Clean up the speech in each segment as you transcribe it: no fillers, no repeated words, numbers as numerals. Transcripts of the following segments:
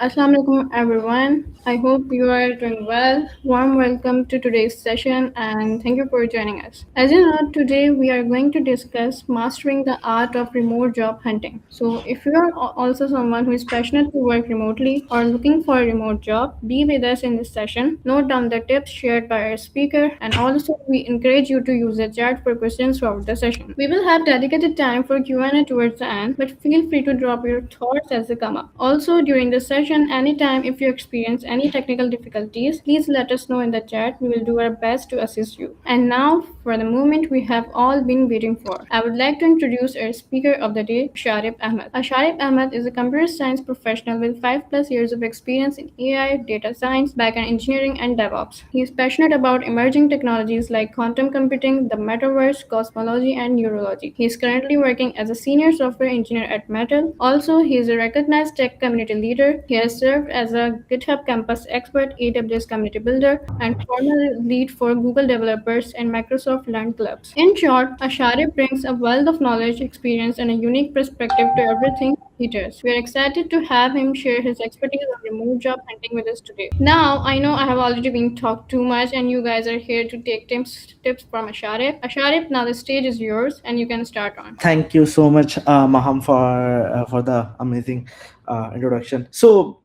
Assalamu alaikum everyone. I hope you are doing well. Warm welcome to today's session and thank you for joining us. As you know, today we are going to discuss mastering the art of remote job hunting. So, if you are also someone who is passionate to work remotely or looking for a remote job, be with us in this session. Note down the tips shared by our speaker and also we encourage you to use the chat for questions throughout the session. We will have dedicated time for Q&A towards the end, but feel free to drop your thoughts as they come up. Also, during the session, anytime if you experience any technical difficulties, please let us know in the chat. We will do our best to assist you. And now, for the moment we have all been waiting for, I would like to introduce our speaker of the day, Sharif Ahmed. Sharif Ahmed is a computer science professional with 5 plus years of experience in AI, data science, backend engineering, and DevOps. He is passionate about emerging technologies like quantum computing, the metaverse, cosmology, and neurology. He is currently working as a senior software engineer at Metal. Also, he is a recognized tech community leader. He has served as a GitHub campus expert, AWS community builder, and former lead for Google developers and Microsoft Learn clubs. In short, Ashari brings a wealth of knowledge, experience, and a unique perspective to everything he does. We are excited to have him share his expertise on remote job hunting with us today. Now, I know I have already been talked too much, and you guys are here to take tips from Asharif. Asharif, now the stage is yours, and you can start on. Thank you so much, Maham, for the amazing introduction. So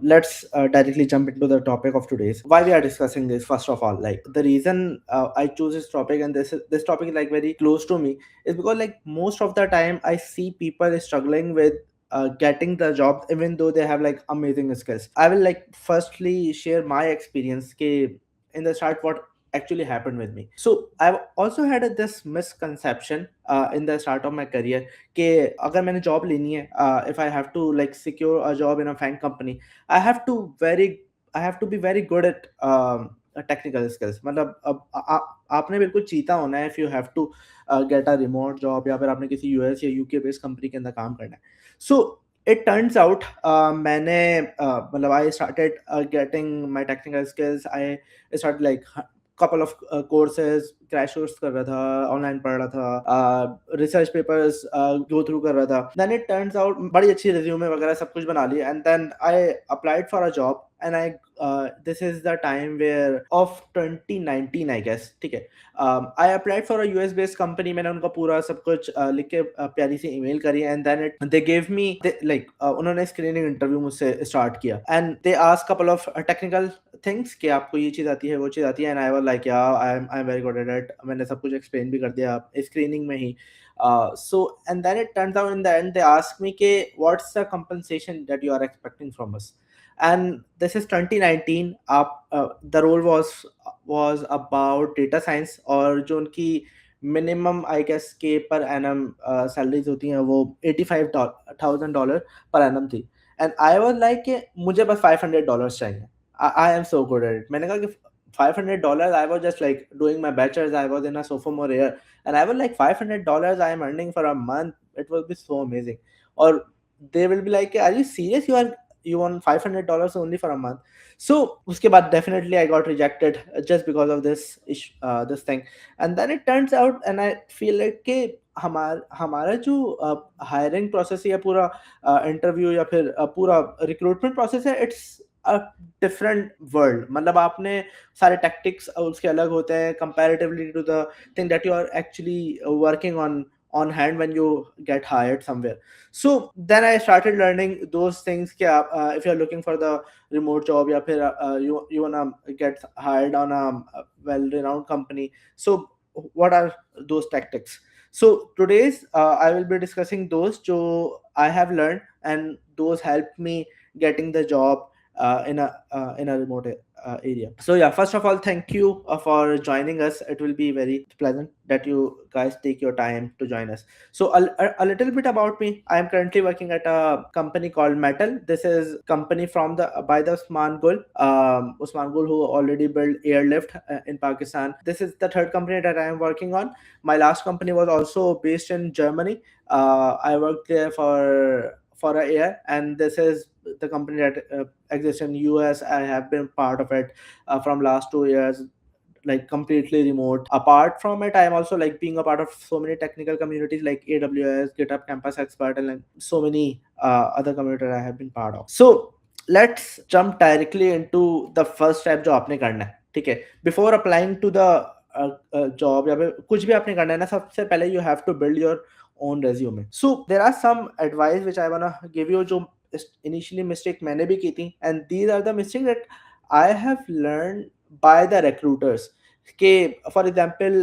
let's directly jump into the topic of today's. Why we are discussing this? First of all, like the reason I choose this topic, and this topic is like very close to me, is because like most of the time I see people struggling with getting the job even though they have like amazing skills. I will like firstly share my experience in the start what actually happened with me. So I've also had this misconception in the start of my career कि अगर मैंने job लेनी है, if I have to like secure a job in a FANG company, I have to very I have to be very good at technical skills. मतलब अब आपने बिल्कुल चीता होना है if you have to get a remote job या फिर आपने किसी US या UK based company के अंदर काम करना है. So it turns out मैंने मतलब I started getting my technical skills. I started like couple of courses, crash course कर रहा था, ऑनलाइन पढ़ रहा था, रिसर्च पेपर्स गो थ्रू कर रहा था. देन इट टर्न्स आउट बड़ी अच्छी रिज्यूमे वगैरह सब कुछ बना लिया, and then I applied for a job, and I this is the time where of 2019 I guess. ठीक है, I applied for a US based company. मैंने उनका पूरा सब कुछ लिख के प्यारी सी ईमेल करी, and then it they gave me like उन्होंने स्क्रीनिंग इंटरव्यू मुझसे स्टार्ट किया, and they ask couple of technical things कि आपको ये चीज़ आती है, वो चीज़ आती है, एंड आई वाज लाइक या I am very good at it. मैंने सब कुछ एक्सप्लेन भी कर दिया स्क्रीनिंग में ही. So and then it turns out in the end they asked me कि what's the compensation that you are expecting from us, and this is 2019. आप the role was about data science, और जो उनकी minimum I guess के per annum salaries होती हैं वो $85,000 per annum थी. एंड आई वाज लाइक कि मुझे बस $500 चाहिए. I am so good at it. मैंने कहा कि $500. I was just like doing my bachelor's. I was in a sophomore year, and I was like $500 I am earning for a month. It will be so amazing. Or they will be like, "Are you serious? You want $500 only for a month?" So उसके बाद definitely I got rejected just because of this thing. And then it turns out, and I feel like कि हमारा जो hiring process या पूरा interview या फिर पूरा रिक्रूटमेंट प्रोसेस है, इट्स अ डिफरेंट वर्ल्ड. मतलब आपने सारे टैक्टिक्स उसके अलग होते हैं comparatively to the thing that you are actually working on hand when you get hired somewhere. So then I started learning those things कि आप if you're looking for the remote job या फिर you wanna get hired on a well renowned company, so what are those tactics? So today's I will be discussing those जो I have learned, and those helped me getting the job in a remote area. So yeah, first of all, thank you for joining us. It will be very pleasant that you guys take your time to join us. So a little bit about me. I am currently working at a company called Metal. This is company from the by the Usman Gul, who already built airlift in Pakistan. This is the third company that I am working on. My last company was also based in Germany. I worked there for a year, and this is the company that exists in US. I have been part of it from last 2 years, like completely remote. Apart from it, I am also like being a part of so many technical communities like AWS, GitHub Campus Expert, and like so many other communities I have been part of. So let's jump directly into the first step जो आपने करना है, ठीक है? Before applying to the job या फिर कुछ भी आपने करना है ना, सबसे पहले you have to build your own resume. So there are some advice which I wanna give you, जो इनिशियली मिस्टेक मैंने भी की थी, and these are the mistake that I have learn by the recruiters. के for example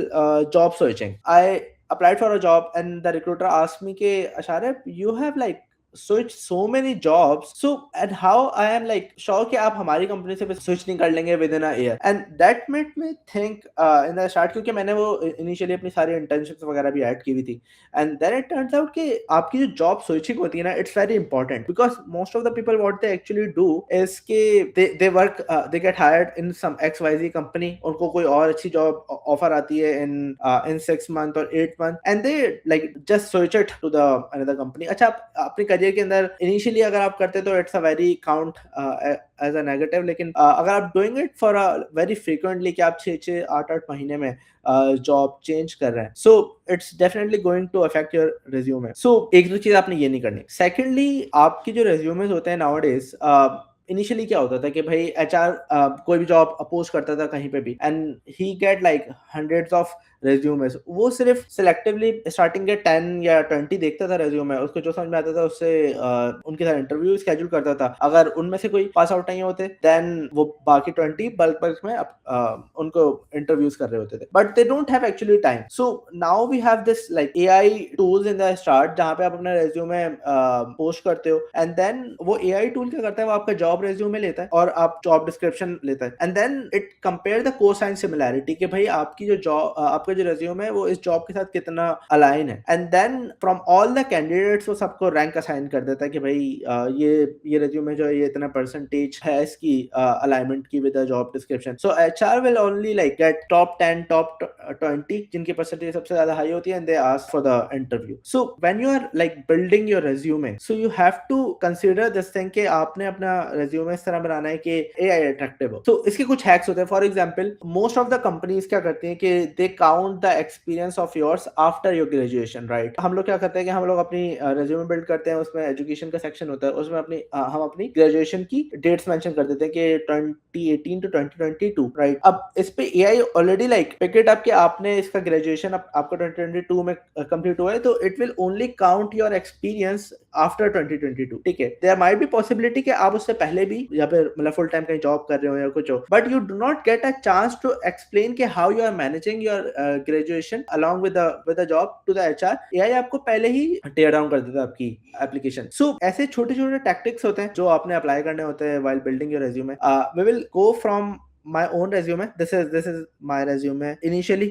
job searching, I applied for a job and the recruiter asked me ke Asharif, you have like switch so many jobs, so and how I am like sure कि आप हमारी company से switch नहीं कर लेंगे within a year, and that made me think in the start, क्योंकि मैंने वो initially अपनी सारी internships वगैरह भी ऐड की हुई थी, and then it turns out कि आपकी जो job switching होती है ना, it's very important because most of the people what they actually do is कि they work they get hired in some XYZ company, उनको कोई और अच्छी job offer आती है in 6 month or 8 month, and they like just switch it to the another company. अच्छा, अपने career के अंदर इनिशियली अगर आप करते तो it's a very count as a negative, लेकिन अगर आप doing it for a very frequently कि आप 6-8 महीने में जॉब चेंज कर रहे हैं, so it's definitely going to affect your resume. सो एक दो चीज आपने ये नहीं करनी. सेकेंडली, आपकी जो रिज्यूमेज होते हैं नाउअडेज, इनिशियली क्या होता था कि भाई एचआर कोई भी जॉब अपोज करता था कहीं पे भी, and he get like hundreds of resumes. वो सिर्फ सिलेक्टिवली स्टार्टिंग के 10 या 20 देखता था रेज्यूमे, उसको जो समझ में आता था उससे उनके साथ इंटरव्यू स्केड्यूल करता था. अगर उनमें से कोई पास आउट नहीं होते, देन वो बाकी 20 बल्क बल्क में उनको इंटरव्यूज कर रहे होते थे, but they don't have actually time. So now we have this like AI tools in the start, जहाँ पे आप अपना रेज्यूमे पोस्ट करते हो, एंड देन वो एआई टूल क्या करता है, वो आपका जॉब रेज्यूमे लेता है और आप जॉब डिस्क्रिप्शन लेता है, and then it compare the cosine similarity कि भाई आपकी जो जॉब आपका जो रेज्यूमे है वो इस जॉब के साथ कितना अलाइन है, and then from all the candidates वो सबको रैंक असाइन कर देता है कि भाई ये रेज्यूमे जो है ये इतना परसेंटेज है इसकी अलाइनमेंट की with the job description. So HR will only like get top 10 top 20 जिनकी परसेंटेज सबसे ज्यादा हाई होती है, and they ask for the interview. So when you are like building your resume, so you have to consider this thing कि आपने अपना resume इस तरह बनाना है कि एआई अट्रैक्टिव हो. तो इसके कुछ हैक्स होते हैं. For example, most of the companies क्या करती हैं कि they count the experience of yours after your graduation, right? हम लोग क्या करते हैं कि हम लोग अपनी रेज्यूमे बिल्ड करते हैं, उसमें एजुकेशन का सेक्शन होता है, उसमें हम अपनी ग्रेजुएशन की डेट्स मेंशन कर देते हैं कि 2018 टू 2022, राइट? अब इस पे AI already like pick it up कि आपने इसका ग्रेजुएशन आपका 2022 में कंप्लीट हुआ है, तो it will only count your experience after 2022, ठीक है? देयर माइट बी पॉसिबिलिटी कि आप उससे पहले भी या फिर मतलब फुल टाइम कहीं जॉब कर रहे हो या कुछ हो, but you do not get a chance to explain कि how you are managing your graduation along with the job to the HR. AI आपको पहले ही टेयर डाउन कर देता है आपकी एप्लीकेशन. सो ऐसे छोटे छोटे टैक्टिक्स होते हैं जो आपने अप्लाई करने होते हैं while building your resume. We will go from my own resume. This is my resume. Initially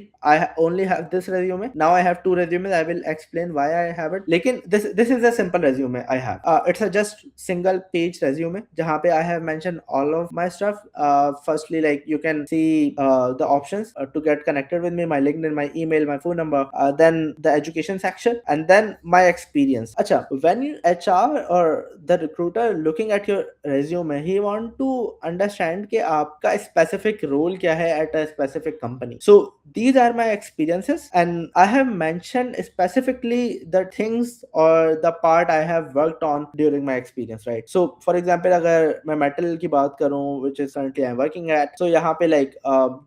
only have this resume. Now I have 2 resumes. I will explain why I have it. Lekin this is a simple resume I have. It's a just single page resume jahan pe I have mentioned all of my stuff. Firstly, like you can see the options to get connected with me, my LinkedIn, my email, my phone number, then the education section, and then my experience. Acha, when you HR or the recruiter looking at your resume, he want to understand कि आपका specific role क्या है at a specific company. So these are my experiences, and I have mentioned specifically the things or the part I have worked on during my experience, right? So for example, अगर मैं metal की बात करूँ, which is currently I'm working at, so यहाँ पे like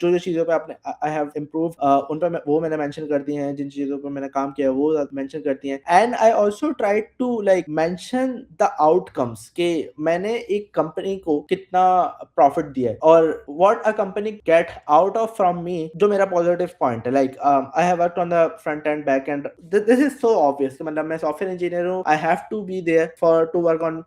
जो जो चीज़ों पे आपने I have improved, उन पे वो मैंने mention कर दी हैं, जिन चीज़ों पे मैंने काम किया वो mention करती हैं, and I also tried to like mention the outcomes कि मैंने एक कंपनी को कितना प्रॉफिट दिया है और what a company get out of from me, जो मेरा पॉजिटिव पॉइंट है. Like I have worked on the front end back end. This is so obvious, मतलब मैं सॉफ्टवेयर इंजीनियर हूँ, I have to be there for to work on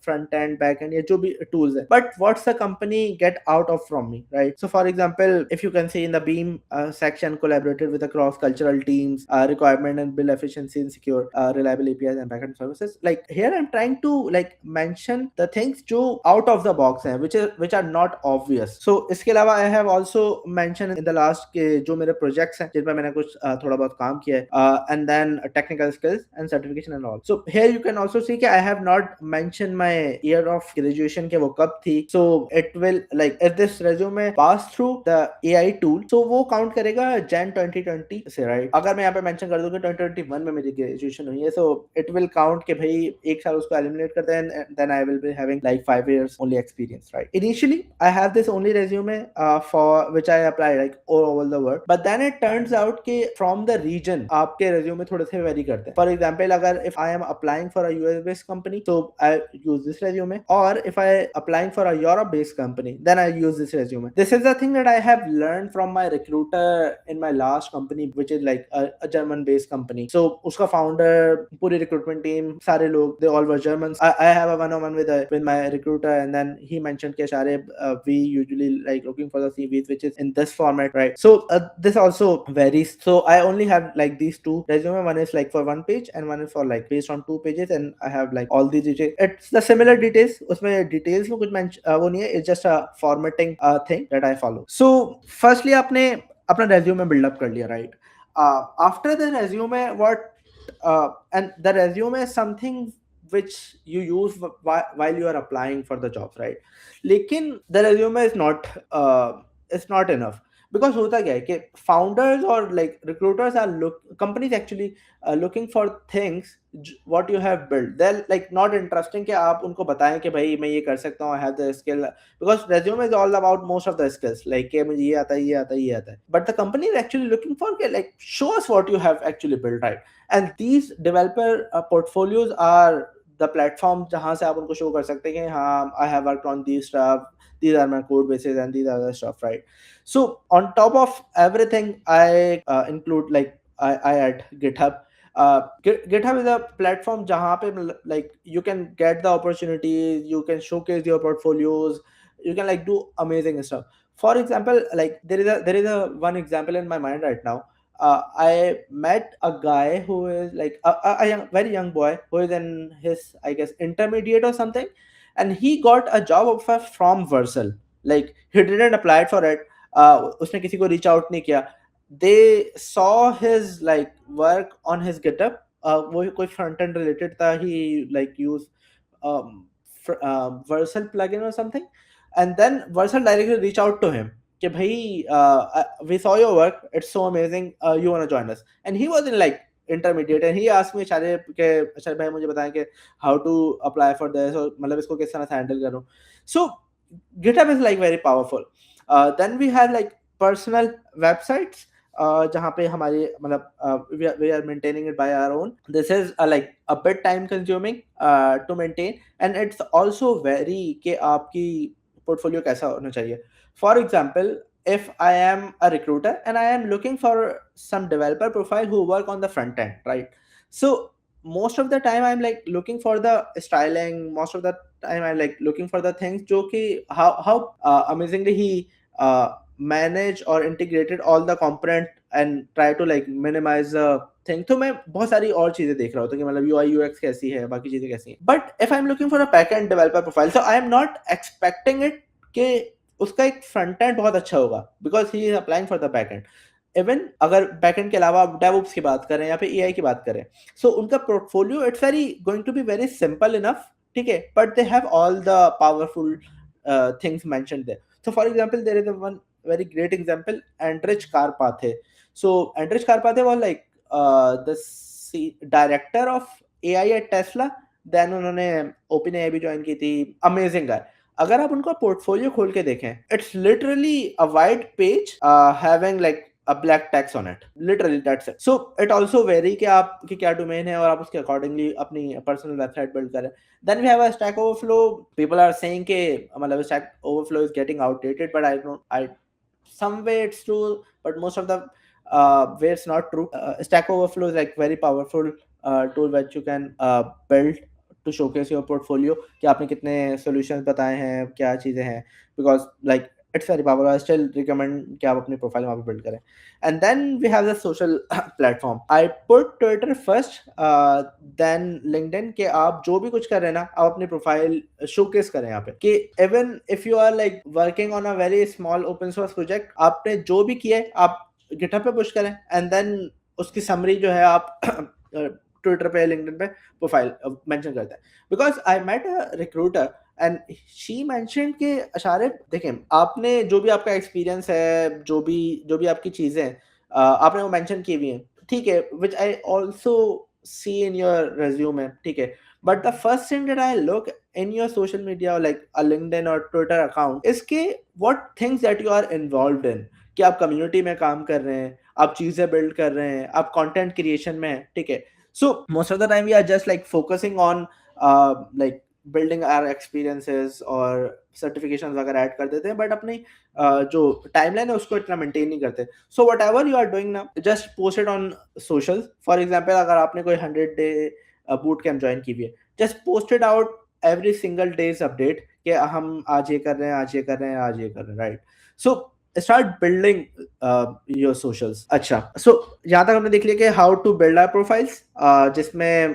front end back end, ये जो भी tools है, but what's the company get out of from me, right? So for example, if you can see in the beam section, collaborated with the cross cultural teams, requirement and build efficiency and secure reliable APIs and backend services. Like here I'm trying to like mention the things जो out of the box हैं, which are not obvious. सो इसके अलावा I have also mention in the last के जो मेरे projects हैं जिन पर मैंने कुछ थोड़ा बहुत काम किया है, and then technical skills and certification and all. So here you can also see कि I have not mention my year of graduation के वो कब थी. So it will like if this resume pass through the AI tool, so वो count करेगा जैन 2020 से, right. अगर मैं यहाँ पे मेंशन कर दूं कि 2021 में मेरी ग्रेजुएशन हुई है, सो इट विल काउंट कि भाई एक साल उसको एलिमिनेट करते हैं, and then I will be having like 5 years only experience, right? Initially I have this only resume for which I apply like all over the world, but then it turns out कि from the region आपके resume थोड़े से vary करते हैं. For example, अगर if I am applying for a US based company, so I use this resume, or if I applying for a Europe based company, then I use this resume. This is the thing that I have learned from my recruiter in my last company, which is like a German based company. So उसका founder, पूरी recruitment team, सारे लोग, they all were Germans. I have a one-on-one with my recruiter, and then he mentioned कि Shareb, we usually like looking for the CVs which is in this format, right? So this also varies. So I only have like these two resume. One is like for one page, and one is for like based on 2 pages, and I have like all these details. It's the similar details. उसमें details में कुछ वो नहीं है. It's just a formatting thing that I follow. So firstly आपने अपना resume build up कर लिया, right? After the resume, what and the resume is something which you use while you are applying for the jobs, right? लेकिन the resume is not enough. Because होता क्या है कि founders or like recruiters are companies actually looking for things what you have built. They're like not interesting कि आप उनको बताएं कि भाई मैं ये कर सकता हूँ, I have the skill. Because resume is all about most of the skills, like कि मुझे ये आता है, ये आता है, ये आता है. But the company is actually looking for like show us what you have actually built, right? And these developer portfolios are the platform जहाँ से आप उनको show कर सकते हैं कि हाँ I have worked on these stuff, these are my code bases and these are the stuff, right? So on top of everything, I include like I add GitHub. GitHub is a platform जहाँ पे like you can get the opportunities, you can showcase your portfolios, you can like do amazing stuff. For example, like there is a one example in my mind right now. I met a guy who is like a very young boy who is in his, I guess, intermediate or something, and he got a job offer from Versal. Like he didn't apply for it. उसने किसी को reach out नहीं किया. They saw his like work on his GitHub. वो कोई front end related था. He like used um, Versal plugin or something, and then Versal directly reach out to him कि भाई we saw your work, it's so amazing, you want to join us. And he was in like intermediate, and he asked me शारे के अच्छा भाई मुझे बताएं कि how to apply for this, और मतलब इसको किस तरह से handle करूं. So GitHub is like very powerful. Then we have like personal websites, जहाँ पे हमारी मतलब we are maintaining it by our own. This is like a bit time consuming to maintain, and it's also very कि आपकी portfolio कैसा होना चाहिए. For example, if I am a recruiter and I am looking for some developer profile who work on the front end, right? So most of the time I'm like looking for the styling. Most of the time I'm like looking for the things जो कि how amazingly he manage or integrated all the component and try to like minimize the thing. तो मैं बहुत सारी और चीजें देख रहा होता कि मतलब UI UX कैसी है, बाकी चीजें कैसी हैं. But if I'm looking for a backend developer profile, so I am not expecting it कि उसका एक फ्रंट एंड बहुत अच्छा होगा because he is applying for the back and. Even अगर बैकएंड के अलावा आप डेवऑप्स की बात करें या फिर एआई की बात करें, सो उनका portfolio it's very going to be very simple enough, ठीक है, but they have all the powerful things mentioned there. So for example there is one very great example, Andrej Karpathy. So Andrej Karpathy was like the director of AI at Tesla. Then उन्होंने OpenAI भी join की थी. Amazing guy. अगर आप उनका portfolio खोल के देखें, it's literally a white page having like a black text on it. Literally that's it. So it also vary कि आपकी क्या डोमेन है और आप उसके अकॉर्डिंगली अपनी पर्सनल वेबसाइट बिल्ड करें. Then we have a Stack Overflow. People are saying कि मतलब Stack Overflow is getting outdated, but I some way it's true, but most of the way it's not true. Stack Overflow is like very powerful tool which you can build to showcase your portfolio कि आपने कितने solutions बताए हैं, क्या चीजें हैं, because like it's very powerful, I still recommend कि आप अपनी प्रोफाइल वहाँ पे बिल्ड करें. And then we have the social platform. I put Twitter first, then LinkedIn, के आप जो भी कुछ कर रहे हैं ना, आप अपनी प्रोफाइल शोकेस करें यहाँ पे, कि even if you are like working on a very small open source project, आपने जो भी किया है आप गिटहब पे पुश करें, एंड देन उसकी समरी जो है आप ट्विटर पे, लिंक्डइन पे प्रोफाइल मेंशन करते हैं. Because I met a recruiter and she mention के अशारे, देखें आपने जो भी आपका एक्सपीरियंस है, जो भी आपकी चीजें हैं, आपने वो मेंशन की हुई हैं, ठीक है, which I also see in your resume, ठीक है. But the first thing that I look in your social media or like a LinkedIn or Twitter account is कि what things that you are involved in, कि आप community में काम कर रहे हैं, आप चीजें बिल्ड कर रहे हैं, आप कंटेंट क्रिएशन में हैं, ठीक है. So most of the time we are just like focusing on like building our experiences और सर्टिफिकेशन वगैरह ऐड कर देते हैं, बट अपनी जो टाइमलाइन है उसको इतना मेंटेन नहीं करते. So whatever you are doing ना, just post it on social. For example, अगर आपने कोई 100 डे बूट कैंप ज्वाइन की हुई है, just post it out every single days update, कि हम आज ये कर रहे हैं, आज ये कर रहे हैं, आज ये कर रहे हैं, right. So start building your socials. अच्छा, सो यहाँ तक हमने देख लिया कि how to build our profiles, जिसमें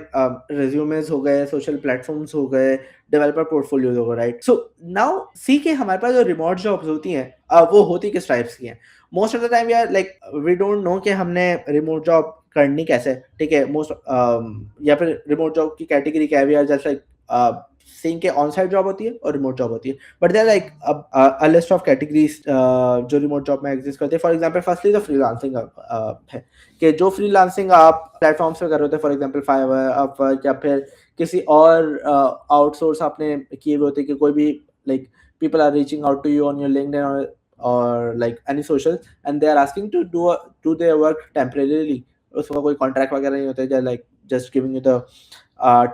रिज्यूमेस हो गए, सोशल प्लेटफॉर्म्स हो गए, डेवलपर पोर्टफोलियोज हो गए, राइट. सो नाउ सी के हमारे पास जो रिमोट जॉब्स होती हैं, वो होती किस टाइप्स की हैं. Most of the time we are like we don't know कि हमने रिमोट जॉब करनी कैसे, ठीक है. मोस्ट या फिर रिमोट जॉब की कैटेगरी क्या है, we are just like saying के ऑन साइट जॉब होती है और रिमोट जॉब होती है, but there like a list of categories जो रिमोट जॉब में एग्जिस्ट करते हैं. For example, firstly the freelancing है, कि जो फ्रीलांसिंग आप प्लेटफॉर्म्स पे कर रहे होते हैं, फॉर एग्जांपल फाइवर, अपवर्क, या फिर किसी और आउटसोर्स आपने किए हुए होते हैं, कि कोई भी like people are reaching out to you on your LinkedIn or like any social, and they are asking to do their work temporarily. उसका कोई कॉन्ट्रैक्ट वगैरह नहीं होता है, like just giving you the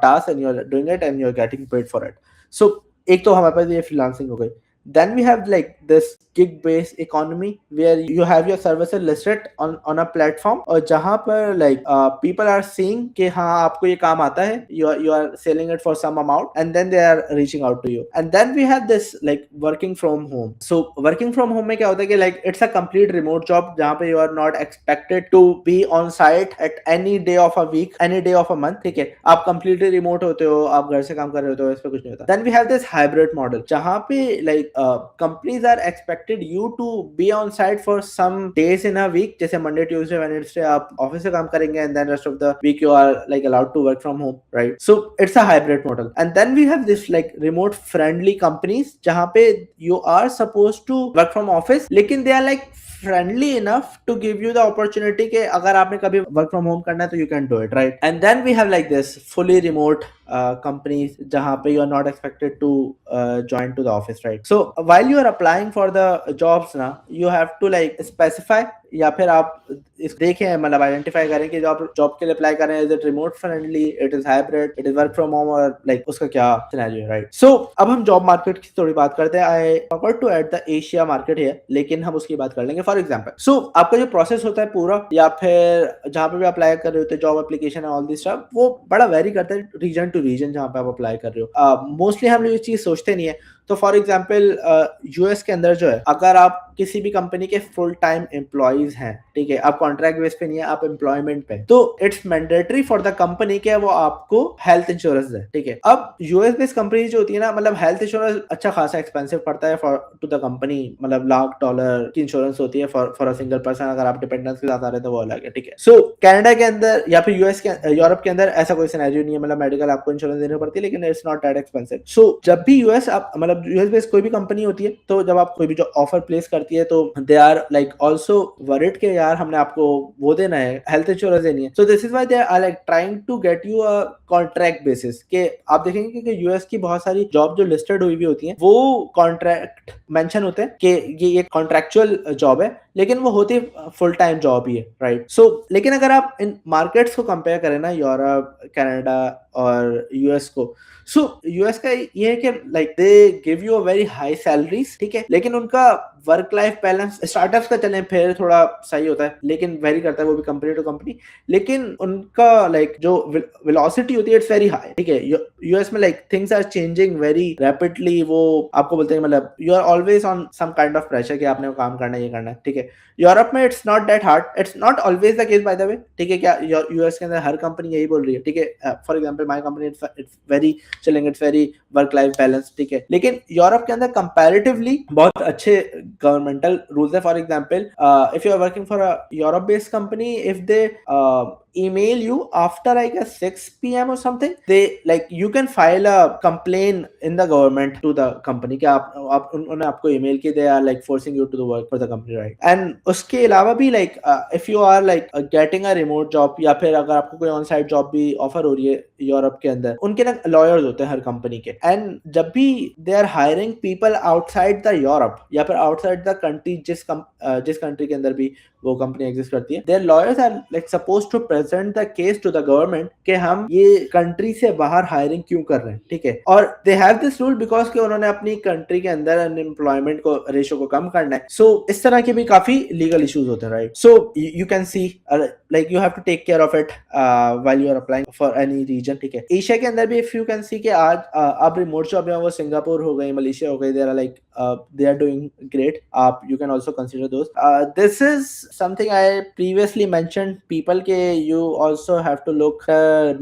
task and you're doing it and you're getting paid for it. So एक तो हमारे पास ये freelancing हो गई. Then we have like this gig based economy where you have your services listed on a platform, और जहाँ पर like people are seeing कि हाँ आपको ये काम आता है, you are selling it for some amount, and then they are reaching out to you. And then we have this like working from home. So working from home में क्या होता है कि like it's a complete remote job, जहाँ पे you are not expected to be on site at any day of a week, any day of a month, ठीक है. आप completely remote होते हो, आप घर से काम कर रहे होते हो, इस पे कुछ नहीं होता. Then we have this hybrid model, जहाँ पे like companies are expected you to be on site for some days in a week, जैसे Monday, Tuesday, Wednesday आप ऑफिस से काम करेंगे, and then rest of the week you are like allowed to work from home, right? So it's a hybrid model. And then we have this like remote friendly companies, जहाँ पे you are supposed to work from office, लेकिन they are like friendly enough to give you the opportunity कि अगर आपने कभी work from home करना है तो you can do it, right? And then we have like this fully remote companies, जहाँ पे you are not expected to join to the office, right? So while you are applying for the jobs ना, you have to like specify, या फिर आप इस देखें, मतलब identify करें कि जॉब के लिए अप्लाई कर रहे हैं, is it remote friendly, it is hybrid, it is work from home, और लाइक उसका क्या सिनेरियो है, राइट. सो अब हम जॉब मार्केट की थोड़ी बात करते हैं. I forgot to add the Asia market है, लेकिन हम उसकी बात कर लेंगे. फॉर एग्जांपल, सो आपका जो प्रोसेस होता है पूरा, या फिर जहाँ पे भी अप्लाई कर रहे होते हैं, job application all this stuff, वो बड़ा वेरी करता है रीजन टू रीजन जहाँ पे आप अप्लाई कर रहे हो. मोस्टली हम लोग ये चीज सोचते नहीं है. तो फॉर एग्जाम्पल यूएस के अंदर जो है, अगर आप किसी भी कंपनी के फुल टाइम एम्प्लॉइज हैं, ठीक है, आप कॉन्ट्रैक्ट बेस पे नहीं है, आप एम्प्लॉयमेंट पे, तो it's mandatory for the company के वो आपको हेल्थ इंश्योरेंस दे, ठीक है. अब यूएस बेस्ड कंपनी जो होती है ना, मतलब हेल्थ इंश्योरेंस अच्छा खासा एक्सपेंसिव पड़ता है फॉर टू द कंपनी, मतलब $1,00,000 की इंश्योरेंस होती है फॉर अ सिंगल पर्सन. अगर आप डिपेंडेंस के साथ आ रहे हैं तो वो अलग है, ठीक है. सो कनाडा के अंदर या फिर यूएस के, यूरोप के अंदर ऐसा कोई सिनेरियो नहीं है, मतलब मेडिकल आपको इंश्योरेंस देनी पड़ती है, लेकिन इट्स नॉट दैट एक्सपेंसिव. सो जब भी यूएस आप मतलब यूएस बेस्ड कोई भी कंपनी होती है, तो जब आप कोई भी जो ऑफर प्लेस करती है, तो they are like also worried के यार हमने आपको वो देना है, हेल्थ इंश्योरेंस देनी है. So this is why they are like trying to get you a contract basis, के आप देखेंगे कि यूएस की बहुत सारी जॉब जो लिस्टेड हुई भी होती हैं, वो कॉन्ट्रैक्ट मेंशन होते हैं कि ये कॉन्ट्रैक्चुअल जॉब है, लेकिन वो होती फुल टाइम जॉब ही है, राइट? सो लेकिन अगर आप इन मार्केट्स को कंपेयर करें ना, यूरोप, कनाडा और यूएस को, सो यूएस का ये है कि like they give you a very high salaries, ठीक है, लेकिन उनका वर्क लाइफ बैलेंस स्टार्टअप्स का चले फिर थोड़ा सही होता है, लेकिन वेरी करता है वो भी कंपनी टू कंपनी, लेकिन उनका लाइक जो वेलोसिटी होती है इट्स वेरी हाई, ठीक है। यूएस में like things are changing very rapidly, वो आपको बोलते हैं मतलब you are always on some kind of pressure कि आपने वो काम करना है, ये करना है, ठीक है। यूरोप में it's not that hard, it's not always the case by the way, ठीक है। क्या यूएस के अंदर हर कंपनी यही बोल रही है, ठीक है। For example my company it's very chilling, it's very work life balance, ठीक है। लेकिन यूरोप के अंदर कंपैरेटिवली बहुत अच्छे गवर्नमेंटल रूल्स है। For example if you are working for a Europe based company, if they email you after I guess 6 p.m. or something, they like you can file a complaint in the government to the company कि आप उन्होंने आपको email की, they are like forcing you to do work for the company, right? And उसके अलावा भी like if you are like getting a remote job या फिर अगर आपको कोई on site job भी offer हो रही है यूरोप के अंदर, उनके ना lawyers होते हैं हर कंपनी के, and जब भी they are hiring people outside the Europe या फिर outside the country, जिस कंट्री के अंदर भी वो कंपनी एग्जिस्ट करती है, there lawyers are like supposed to present the case to the government कि हम ये कंट्री से बाहर हायरिंग क्यों कर रहे हैं, ठीक है। और दे हैव दिस रूल बिकॉज कि उन्होंने अपनी कंट्री के अंदर अनएम्प्लॉयमेंट को रेशो को कम करना है। सो इस तरह के भी काफी लीगल इश्यूज होते हैं, right? So you can see like you have to take care of it while you are applying for any reason, ठीक है। एशिया के अंदर भी इफ यू कैन सी कि आज अब रिमोट जॉब है वो सिंगापुर हो गई, मलेशिया हो गई, they are like they are doing great. You can also consider those. This is something I previously mentioned people के you also have to look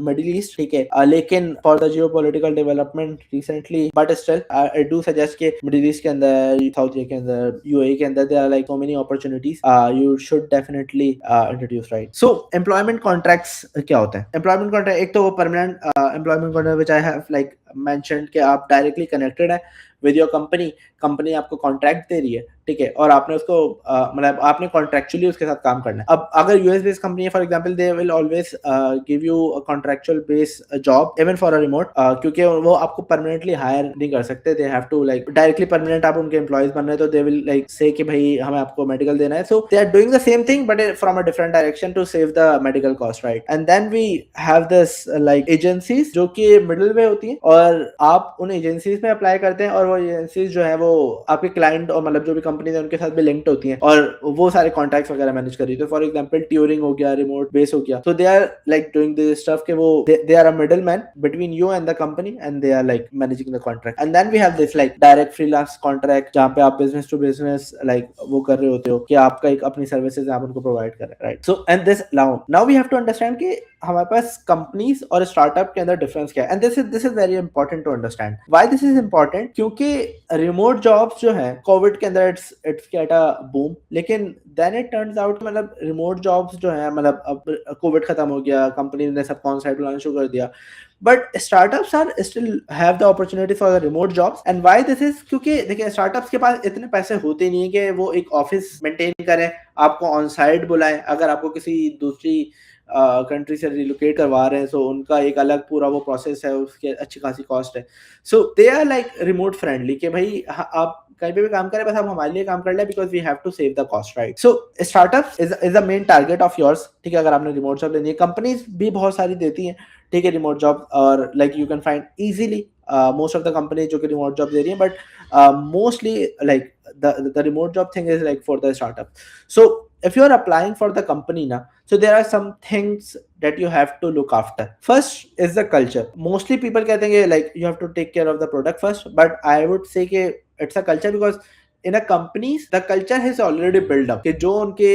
Middle East, ठीक है। लेकिन for the geopolitical development recently, but still I do suggest कि Middle East के अंदर, South Asia के अंदर, UAE के अंदर there are like so many opportunities. You should definitely introduce, right? So employment contracts क्या होते हैं? Employment contract एक तो वो permanent employment contract which I have like mentioned कि आप directly connected है with your कंपनी आपको कॉन्ट्रैक्ट दे रही है, ठीक है, और आपने उसको मतलब आपने कॉन्ट्रैक्चुअली उसके साथ काम करना है। अब अगर यूएस बेस्ड कंपनी है for example, they will always give you a contractual base job even for a remote, क्योंकि वो आपको परमानेंटली हायर नहीं कर सकते, they have to like directly permanent आप उनके एम्प्लॉयज बन रहे हैं तो दे विल लाइक से कि भाई हमें आपको मेडिकल देना है, so they are doing the same thing but from a different direction to save the medical cost, right? And then we have this like agencies जो कि मिडिल वे होती हैं, और आप उन एजेंसीज में अप्लाई करते हैं और वो एजेंसीज जो है वो आपके क्लाइंट और मतलब जो भी कंपनी है उनके साथ भी लिंक्ड होती हैं और वो सारे कॉन्ट्रैक्ट्स वगैरह मैनेज कर रही है। तो फॉर एग्जांपल ट्यूरिंग हो गया, रिमोट बेस हो गया, तो they are like doing this stuff के वो they are a middle man between you and the company and they are like managing the contract. And then we have this like direct freelance contract जहाँ पे आप business to business like वो कर रहे होते हो कि आपका एक अपनी सर्विसेज आप उनको प्रोवाइड कर रहे हैं, right? So and this now we have to understand कि हमारे पास कंपनीज और स्टार्टअप के अंदर डिफरेंस क्या है। And this is very important to understand. Why this is important? क्योंकि रिमोट जॉब्स जो है कोविड के अंदर इट्स गेट अ बूम, लेकिन देन इट टर्न्स आउट मतलब रिमोट जॉब्स जो है मतलब अब कोविड खत्म हो गया, कंपनी ने सबको ऑन साइट बुलाना शुरू कर दिया, but startups are still have the opportunity for the remote jobs. And why this is? क्योंकि देखिए स्टार्टअप्स के पास इतने पैसे होते नहीं है कि वो एक ऑफिस मेंटेन करें, आपको ऑन साइट बुलाएं। अगर आपको किसी दूसरी कंट्री से रिलोकेट करवा रहे हैं सो उनका एक अलग पूरा वो प्रोसेस है, उसके अच्छी खासी कॉस्ट है। So they are like remote friendly कि भाई आप कहीं पे भी काम करें, बस आप हमारे लिए काम कर ले because we have to save the cost, right? So startups is the main target of yours, ठीक है। अगर आपने रिमोट जॉब लेनी है, कंपनीज भी बहुत सारी देती हैं, ठीक है, रिमोट जॉब, और like you can find easily most of the companies जो कि remote job दे रही हैं, but mostly like the remote job thing is like for the startup. So if you are applying for the company now, so there are some things that you have to look after. First is the culture. Mostly people कहते हैं like you have to take care of the product first, but I would say कि it's a culture because in a companies the culture has already built up कि जो उनके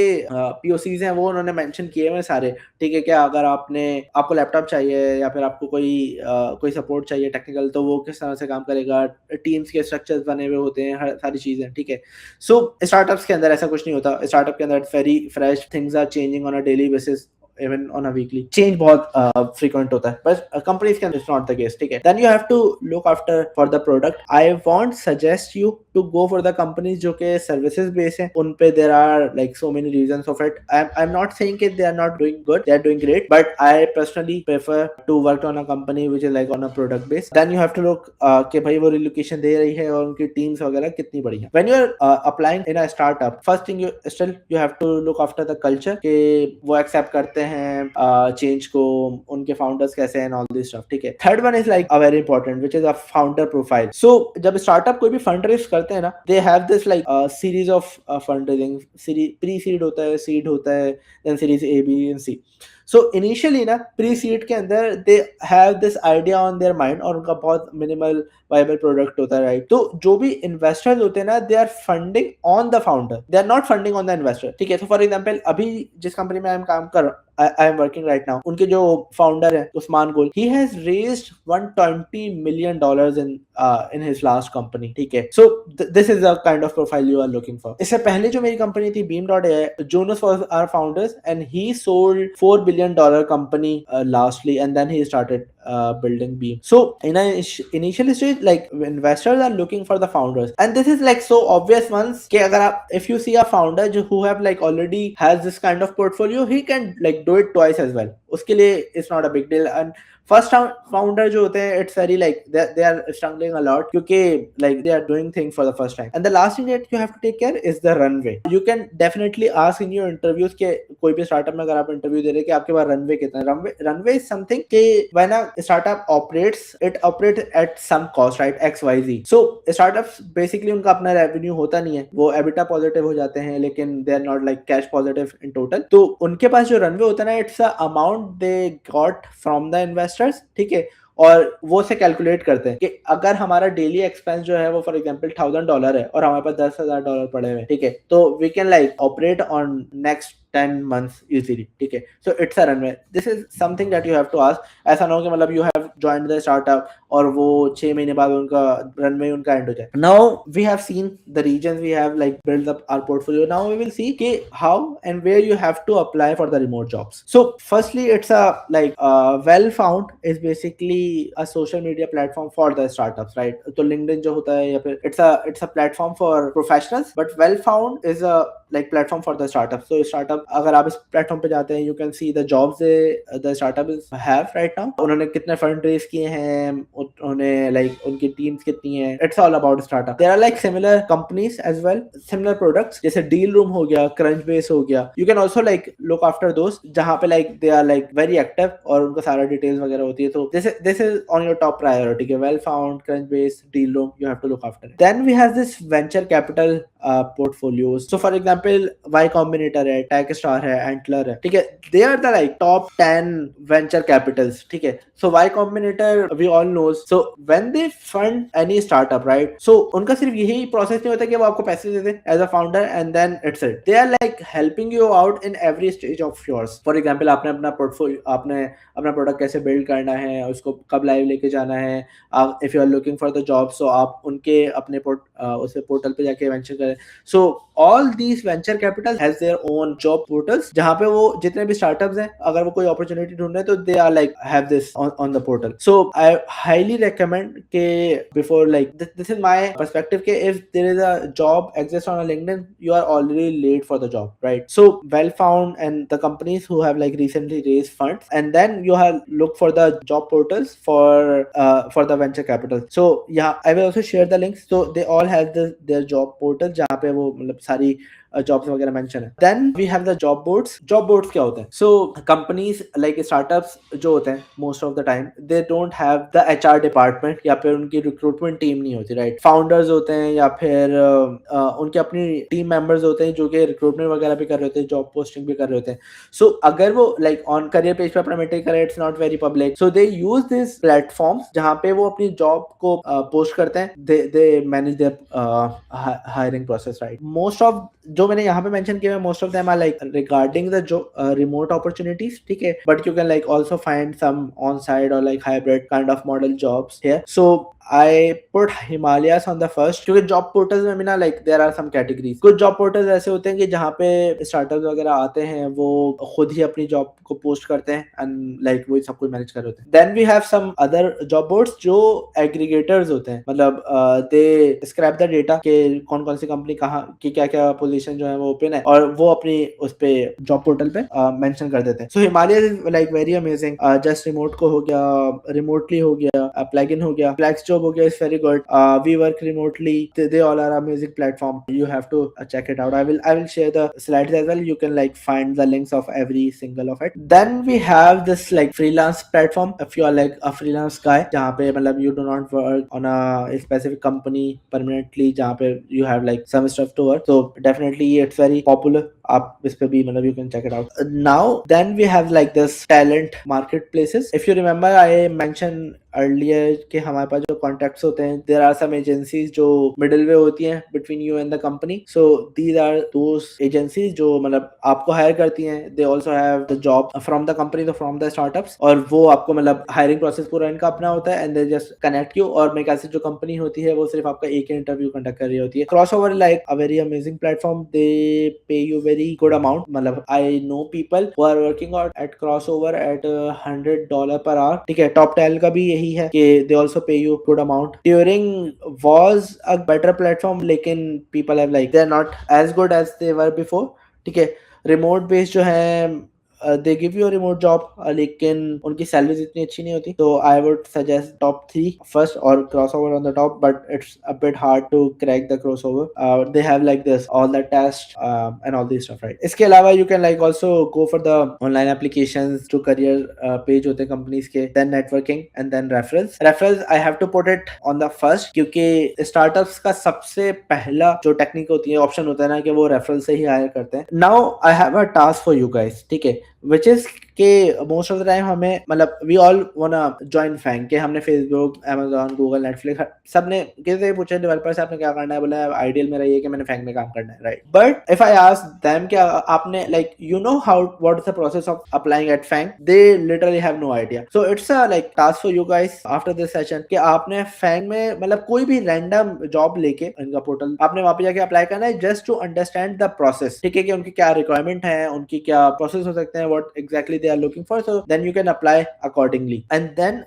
POCs हैं वो उन्होंने mention किए हुए सारे, ठीक है। क्या अगर आपको लैपटॉप चाहिए या फिर आपको कोई सपोर्ट चाहिए टेक्निकल, तो वो किस तरह से काम करेगा, टीम्स के स्ट्रक्चर्स बने हुए होते हैं, हर सारी चीजें, ठीक है। सो स्टार्टअप्स के अंदर ऐसा कुछ नहीं होता। स्टार्टअप के अंदर it's very fresh, things are changing on a daily basis, even on a weekly, change बहुत फ्रीक्वेंट होता है, but companies can it's not the case, ठीक है. Then you have to look after for the product. I want suggest you to go for the companies जो कि services based हैं. उन पे there are like so many reasons of it. I am not saying कि दे are not doing good, they are doing great, but I personally prefer to work on a company which is like on a product base. Then you have to look कि भाई वो relocation दे रही है और उनकी teams वगैरह कितनी बड़ी है. When you are applying in a startup, first thing you have to look after the culture कि वो एक्सेप्ट करते हैं चेंज को, उनके फाउंडर्स कैसे हैं, ऑल दिस स्टफ, ठीक है. Third one is like a very important which is a founder profile. So जब स्टार्टअप कोई भी फंड रेज करते हैं ना, they have this like series of fund raising. Pre seed होता है, सीड होता है, then series A B and C. So initially ना प्री सीड के अंदर they have this idea on their mind और उनका बहुत मिनिमल वायबल प्रोडक्ट होता है, राइट. तो जो भी इन्वेस्टर्स होते हैं ना, they are funding on the founder, they are not funding on the investor, ठीक है. तो फॉर एग्जांपल अभी जिस कंपनी में I am working right now, उनके जो फाउंडर है Usman Gul, he has raised $120 million in his last company, ठीक है. So this is the kind of profile you are looking for. इससे पहले जो मेरी कंपनी थी Beam.ai, Jonas was our founders and he sold $4 billion company lastly, and then he started building Beam. So in a initial stage, like investors are looking for the founders, and this is like so obvious ones कि अगर आप if you see a founder who have like already has this kind of portfolio, he can like do it twice as well. उसके लिए it's not a big deal. And first founder जो होते हैं, it's very like they are struggling a lot क्योंकि like they are doing things for the first time. And the last thing that you have to take care is the runway. You can definitely ask in your interviews के कोई भी startup में अगर आप interview दे रहे हैं कि आपके पास रनवे कितना है. रनवे इज समथिंग कि when a startup operates, it operates at some cost, right, XYZ. So startups basically उनका अपना रेवेन्यू होता नहीं है, वो एबिटा पॉजिटिव हो जाते हैं लेकिन they are not like cash positive in total. तो उनके पास जो रनवे होता है ना, it's a amount they got from the investors, ठीक है. और वो से कैलकुलेट करते हैं कि अगर हमारा डेली एक्सपेंस जो है वो फॉर एग्जांपल $1,000 है और हमारे पास $10,000 पड़े हुए, ठीक है, तो we can like operate on next 10 months easily, ठीक है. So it's a runway. This is something that you have to ask. ऐसा ना हो कि मतलब you have joined the startup और वो 6 महीने बाद उनका runway उनका end हो जाए. Now we have seen the regions, we have like built up our portfolio. Now we will see कि how and where you have to apply for the remote jobs. So firstly it's a like Well-Found is basically a social media platform for the startups, right. तो LinkedIn जो होता है या फिर it's a platform for professionals, but Well-Found is a like platform for the startup. So startup अगर आप इस platform पे जाते हैं, you can see the jobs the startup have right now. उन्होंने कितने फंड रेज किए हैं, उन्होंने लाइक उनकी टीम्स कितनी है. It's all about startup. There are like similar companies as well, similar products जैसे डील रूम हो गया, क्रंच बेस हो गया. You can also like look after those जहां पे like they are like very active और उनका सारा डिटेल्स वगैरह होती है. तो this is on your top priority के Well-Found, crunch base, deal room, you have to look after. Then we have this venture capital portfolios. So for example Y Combinator है, Techstar है, Antler है, ठीक है. They are the like top 10 venture capitals, ठीक है. So Y Combinator we all knows. So when they fund any startup, right, so उनका सिर्फ यही प्रोसेस नहीं होता कि वो आपको पैसे दे दे as a founder and then it's it. They are like helping you out in every stage of yours. For example आपने अपना portfolio, आपने अपना प्रोडक्ट कैसे बिल्ड करना है, उसको कब लाइव लेके जाना है. If you are looking for the job, so आप उनके अपने उस पोर्टल पे जाके वेंचर करें. So all these venture capital has their own job portals जहां पे वो जितने भी स्टार्टअप्स हैं, अगर वो कोई अपॉर्चुनिटी ढूंढ रहे हैं तो they are like have this on the portal. So I highly recommend के before like this is my perspective के if there is a job exist on LinkedIn, you are already late for the job, right. So Well-Found and the companies who have like recently raised funds, and then you have look for the job portals for the venture capital. So yeah, I will also share the links. So they all have their job portal जहाँ पे वो मतलब सारी jobs वगैरह mention है. Then we have the job boards. Job boards क्या होते हैं? सो कंपनीज लाइक स्टार्टअप्स जो होते हैं most of the time they don't have the HR department या फिर उनकी रिक्रूटमेंट टीम नहीं होती, राइट. फाउंडर्स होते हैं या फिर उनके अपनी टीम मेंबर्स होते हैं जो कि रिक्रूटमेंट वगैरह भी कर रहे होते हैं, जॉब पोस्टिंग भी कर रहे होते हैं. सो अगर वो लाइक ऑन करियर पेज पे अपना मेंटेन करें, it's not very public. So they use this platforms जहाँ पे वो अपनी जॉब को पोस्ट करते हैं. They manage their hiring process, right. Most of जो मैंने यहाँ पे मेंशन किया, most of them are like regarding the जो रिमोट अपॉर्चुनिटीज, ठीक है, but you can like also find some onsite और like hybrid kind of model jobs here. So I put Himalayas on the first, क्योंकि job portals में भी ना like there are some categories. कुछ job portals ऐसे होते हैं कि जहाँ पे स्टार्टअप्स वगैरह आते हैं, वो खुद ही अपनी जॉब को पोस्ट करते हैं एंड लाइक वो सब कुछ मैनेज कर रहे होते हैं. Then we have some other job boards जो एग्रीगेटर्स होते हैं, मतलब दे स्क्रैप द डेटा के कौन कौन सी कंपनी कहाँ की क्या क्या पोजीशन जो है वो ओपन है, और वो अपनी उस पे जॉब पोर्टल पे मेंशन कर देते हैं. सो Himalaya is like very amazing. Just remote को हो गया, रिमोटली हो गया, प्लगइन हो गया, फ्लेक्स जॉब हो गया, is very good. We work remotely, they all are amazing platform. You have to check it out. I will share the slides as well. You can like find the links of every single of it. Then we have this like freelance platform. If you are like a freelance guy, जहाँ पे मतलब you do not work on a specific company permanently, जहाँ पे you have like some stuff to work, so definitely it's very popular. आप इस पे भी मतलब you can check it out. Now then we have like this talent marketplaces. If you remember, I mentioned earlier के हमारे पास जो contacts होते हैं, देयर आर सम एजेंसीज जो मिडिल वे होती हैं between you and the company. So these are those agencies जो मतलब आपको हायर करती हैं. They also have the job from the company, तो फ्रॉम द स्टार्टअप्स, और वो आपको मतलब हायरिंग प्रोसेस पूरा इनका अपना होता है and they just connect you. और मेरे ख्याल से जो कंपनी होती है वो सिर्फ आपका एक इंटरव्यू कंडक्ट कर रही होती है. Crossover like a very amazing platform. They pay you very good amount. मतलब I know people who are working at crossover at $100 per hour. ठीक है, टॉप टेल का भी यही है कि they also pay you good amount. Turing was a better platform, लेकिन people have like they're not as good as they were before. ठीक है, remote based जो है they give you a remote job, लेकिन उनकी सैलरीज इतनी अच्छी नहीं होती. तो I would suggest top 3 first और crossover on the top, but it's a bit hard to crack the crossover. They have like this all the test and all this stuff, right. इसके अलावा you can like also go for the online applications जो career page होते हैं companies के. Then networking and then referrals I have to put it on the first, क्योंकि startups का सबसे पहला जो टेक्निक होती है, ऑप्शन होता है ना, कि वो रेफरल से ही हायर करते हैं. Now I have a task for you guys, ठीक है, which is के मोस्ट ऑफ द टाइम हमें मतलब we all wanna join FAANG के हमने फेसबुक, अमेजोन, गूगल, नेटफ्लिक्स सबने किसी से पूछा डेवलपर से आपने क्या करना है, बोला आइडियल मेरा ये कि मैंने फैंग में काम करना है, राइट. But if I ask them क्या आपने like you know how what is the process of applying at FAANG, they literally have no idea. So it's a like task for you guys after this session कि आपने Fang में मतलब कोई भी random job लेके इनका portal आपने वहां पे जाके अप्लाई करना है, just to understand the process. ठीक है, कि उनकी क्या रिक्वायरमेंट है, उनकी क्या प्रोसेस हो सकते हैं, what exactly they are looking for, so then you can apply accordingly. And then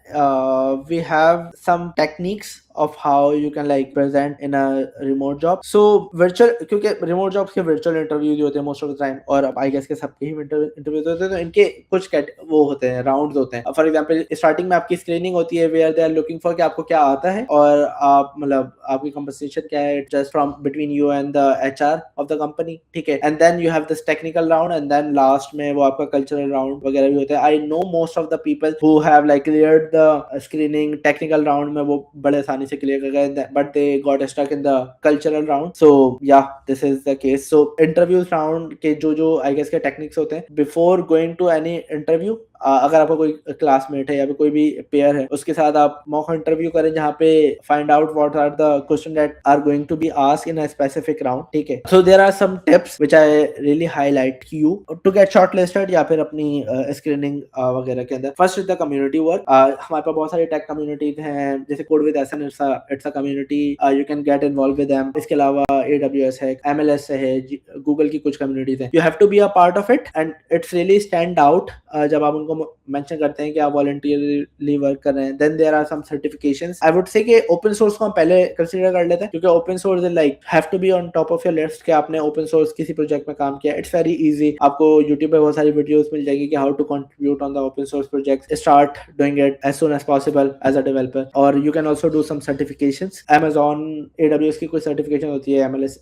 we have some techniques of how you can like present in a remote job. So virtual, क्योंकि remote jobs के virtual interviews होते हैं most of the time, और I guess के सबके ही interviews होते हैं, तो इनके कुछ वो होते हैं, rounds होते हैं. For example, starting में आपकी screening होती है where they are looking for कि आपको क्या आता है और आप मतलब आपकी compensation क्या है, just from between you and the HR of the company, ठीक है. And then you have this technical round, and then last में वो आपका cultural round वगैरह भी होता है. I know most of the people who have like cleared the screening technical round में वो बड़े आसानी से क्लियर कर गए, but they got stuck in the cultural round. So yeah, this is the case. So interviews round के जो I guess के techniques होते हैं before going to any interview, अगर आपका कोई क्लासमेट है या फिर कोई भी पेयर है, उसके साथ आप मॉक इंटरव्यू करें जहाँ पे find out what are the question that are going to be asked in a specific round. ठीक है, so there are some tips which I really highlight you to get shortlisted या फिर अपनी screening वगैरह के अंदर. First is the community work. हमारे पास बहुत सारी टेक कम्युनिटीज हैं, जैसे code with Ahsan, it's a community, you can get involve with them. इसके अलावा AWS है, MLS है, गूगल की कुछ कम्युनिटीज हैं. You have to be a part of it and it's really stand out जब आप उनको मेंशन करते हैं कि आप वॉलंटियरली वर्क कर रहे हैं. Then there are some certifications. I would say कि ओपन सोर्स को हम पहले कंसीडर कर लेते हैं, क्योंकि open source is like have to be on top of your list कि आपने ओपन सोर्स किसी प्रोजेक्ट में काम किया. It's very easy. आपको YouTube पे बहुत सारी वीडियोस मिल जाएगी कि how to contribute on the open source project. Start doing it as soon as possible as a developer. और you can also do some certifications. Amazon, AWS की कोई सर्टिफिकेशन होती है, MLS,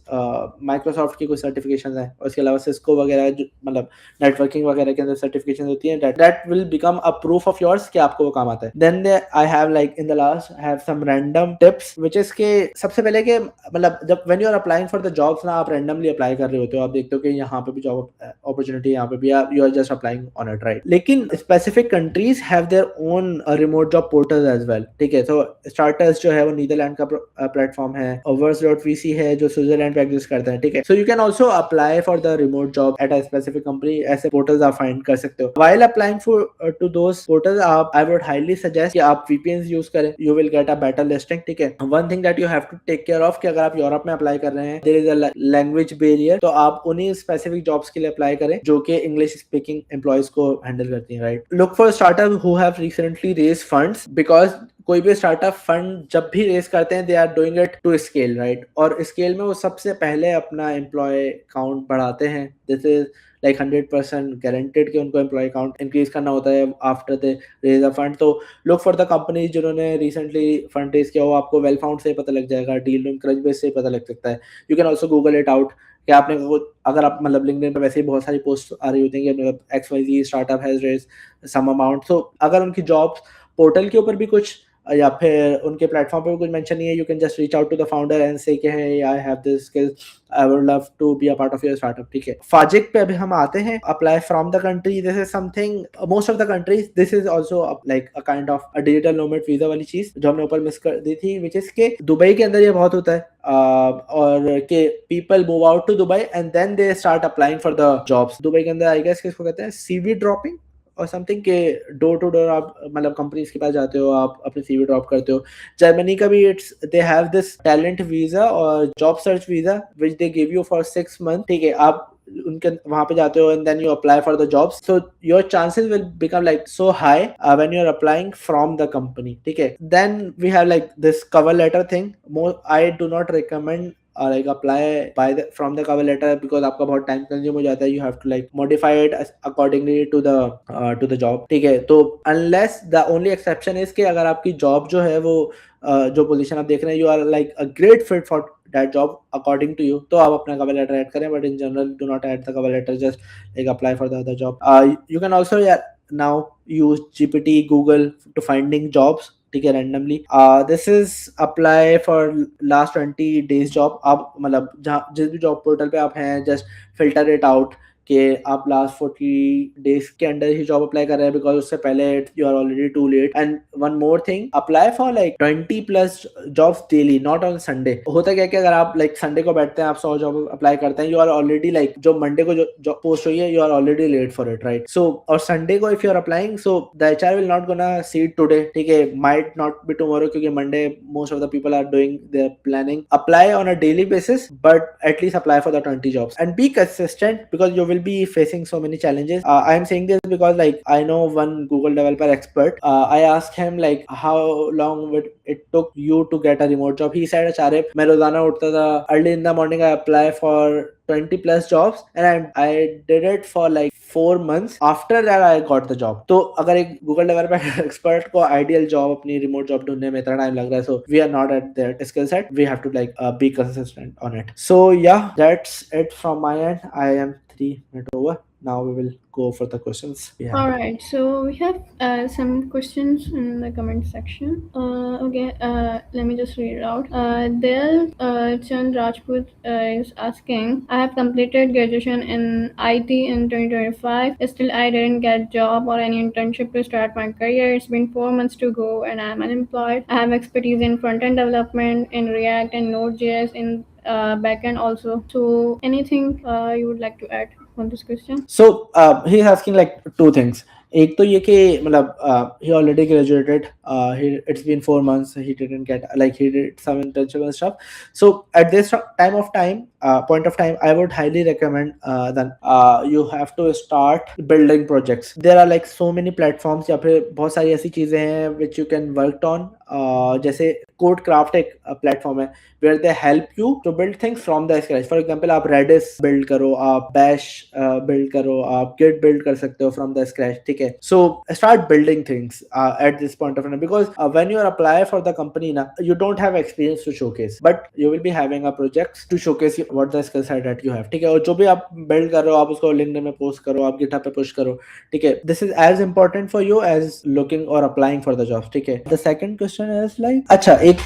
माइक्रोसॉफ्ट की कोई सर्टिफिकेशन है, और इसके अलावा सिस्को वगैरह मतलब नेटवर्किंग वगैरह के अंदर सर्टिफिकेशन होती है. That will become a proof of yours कि आपको वो काम आता है. Then I have like in the last have some random tips which is के सबसे पहले के मतलब जब when you are applying for the jobs ना, आप randomly apply कर रहे होते हो, आप देखते हो कि यहाँ पे भी जॉब अपॉर्चुनिटी यहाँ पे भी, you are just applying on it, right? लेकिन specific countries have their own remote job portal as well, ठीक है? तो स्टार्टर्स जो है वो नीदरलैंड का प्लेटफॉर्म है, और वर्स.vc है जो स्विट्जरलैंड पे एग्जिस्ट करता है, ठीक है? So you can also apply for the remote job at a specific company. ऐसे पोर्टल्स आप फाइंड कर सकते हो। While applying for to those portals, आप आई वुड हाईली सजेस्ट कि आप VPNs यूज करें, you will get a better listing, ठीक है? One thing that you have to take care of कि अगर आप यूरोप में अप्लाई कर रहे हैं, there is a language barrier, तो आप उन्हीं स्पेसिफिक जॉब्स के लिए अप्लाई करें जो कि इंग्लिश स्पीकिंग एम्प्लॉयज को हैंडल करती हैं, right? Look for startup who have recently raise funds, because कोई भी स्टार्टअप फंड जब भी रेस करते हैं, they are doing it to scale, right? और स्केल में वो सबसे पहले अपना एम्प्लॉय काउंट बढ़ाते हैं। दिस इज लाइक 100% गारंटेड कि उनको एम्प्लॉय काउंट इंक्रीज करना होता है after the raise a fund. तो लुक फॉर द कंपनीज जिन्होंने रिसेंटली फंड रेज किया हो, आपको वेल फाउंड से पता लग जाएगा, डील इंकरेजमेंट से पता लग सकता है। You can also Google it out कि आपने अगर आप मतलब लिंक्डइन पे वैसे ही बहुत सारी पोस्ट आ रही होती हैं कि मतलब XYZ startup has raise some amount, तो अगर उनकी जॉब पोर्टल के ऊपर भी कुछ या फिर उनके प्लेटफॉर्म पे भी कुछ मेंशन नहीं है, you can just reach out to the founder and say कि hey, I have this skills, I would love to be a part of your startup, ठीक है? फाजिक पे अभी हम आते हैं। Apply from the country, this is something most of the countries, this is also like a kind of a digital nomad visa वाली चीज जो हमने ऊपर मिस कर दी थी, विच इज के दुबई के अंदर ये बहुत होता है, और के people move out to Dubai and then they start applying for the jobs. Dubai के अंदर आई गेस किसको कहते हैं, CV ड्रॉपिंग और समथिंग के डोर टू डोर आप मतलब कंपनीज के पास जाते हो, आप अपनी CV ड्रॉप करते हो। जर्मनी का भी it's they have this talent visa और job search visa which they give you for 6 month, ठीक है? आप उनके वहां पे जाते हो and then you apply for the jobs, so your chances will become like so high when you are applying from the company, ठीक है? Then we have like this cover letter thing. I do not recommend like apply from the cover letter because आपका बहुत time consume हो जाता है, you have to like modify it accordingly to the job, ठीक है? तो unless the only exception is कि अगर आपकी जॉब जो है वो जो पोजीशन आप देख रहे हैं, you are like a great fit for that job according to you, तो आप अपना cover letter add करें, but in general do not add the cover letter, just like apply for the other job. You can also now use GPT, Google to finding jobs, ठीक है? Randomly this is apply for last 20 days job. आप मतलब जहाँ जिस भी job portal पे आप हैं, जस्ट फिल्टर इट आउट कि आप लास्ट 40 days के अंदर ही जॉब अप्लाई कर रहे हैं, बिकॉज उससे पहले you are already too late. And one more thing, apply for like 20+ jobs daily, not on Sunday. होता क्या कि अगर आप लाइक संडे को बैठते हैं, आप 100 जॉब अप्लाई करते हैं, यू आर ऑलरेडी लाइक जो मंडे को जो जॉब पोस्ट हुई है, you are already late for it, right? So और संडे को if you are applying, so the HR will not gonna see it today, ठीक है? माइट नॉट बी टुमारो, क्योंकि Monday most of the people are doing their planning. Apply on a daily basis, but at least apply for the 20 jobs and be consistent because you will be facing so many challenges. I am saying this because like I know one Google developer expert. I asked him like how long would it took you to get a remote job. He said, Acharya, मैं रोजाना उठता था early in the morning, I apply for 20+ jobs and I did it for like 4 months. After that I got the job. तो अगर एक Google developer expert को ideal job, अपनी remote job ढूंढने में इतना टाइम लग रहा है, so we are not at that skill set. We have to like be consistent on it. So yeah, that's it from my end. I am 3 minutes over. Now we will go for the questions. All right, so we have some questions in the comment section. Okay, let me just read it out. Dale Chand Rajput is asking, I have completed graduation in IT in 2025. Still, I didn't get job or any internship to start my career. It's been 4 months to go and I'm unemployed. I have expertise in front-end development, in React and Node.js, in backend also. So anything you would like to add on this question? So he is asking like two things. एक तो ये कि मतलब he already graduated, it's been 4 months, he didn't get like he did some internship and stuff. So at this point of time, I would highly recommend that you have to start building projects. There are like so many platforms या फिर बहुत सारी ऐसी चीजें हैं which you can work on. जैसे Codecraft एक platform है where they help you to build things from the scratch. For example, आप Redis build करो, आप Bash build करो, आप Git build कर सकते हो from the scratch, ठीक है? So start building things at this point of time, because when you apply for the company ना, you don't have experience to showcase, but you will be having a project to showcase what the skill set that you have, ठीक है? और जो भी आप build कर रहे हो, आप उसको LinkedIn में post करो, आप GitHub पे push करो, ठीक है? This is as important for you as looking or applying for the jobs, ठीक है? The second question is like, अच्छा एक